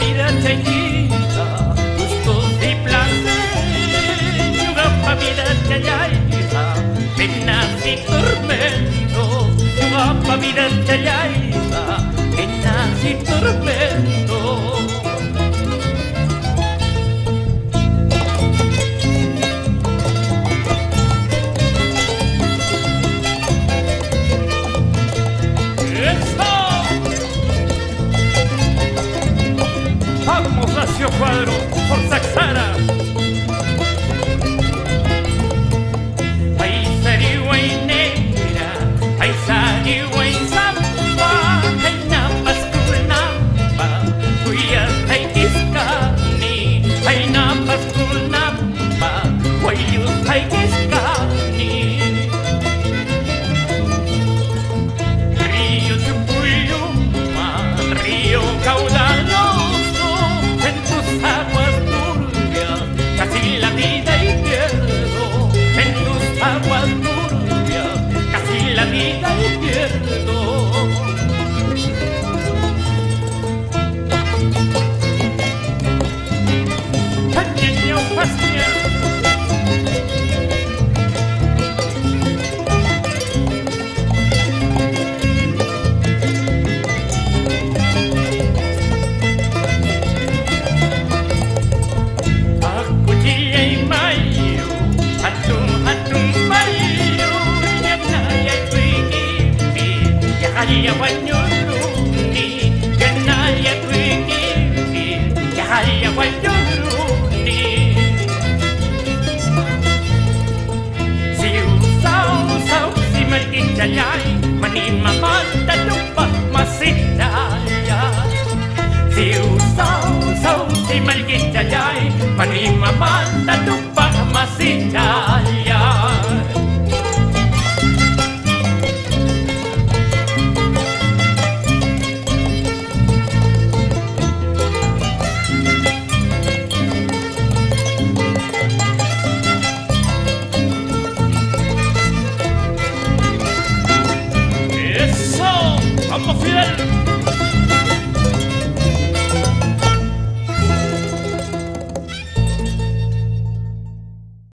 Vida seguida, gustos y placer, yuga vida chayaiza, penas y tormentos, yuga vida chayaiza, penas y tormentos. Nació Cuadro por Saxara. Ay, sariwa y negra, ay, sariwa y samba, ay, napas kulnamba, kuyas ay kiskani, ay, napas kulnamba, kuyus ay kiskani. Río Chupuyuma, río caudaloso, aguas turbias, casi la vida y pierdo. En tus aguas turbias, casi la vida y pierdo. Niño, pastia.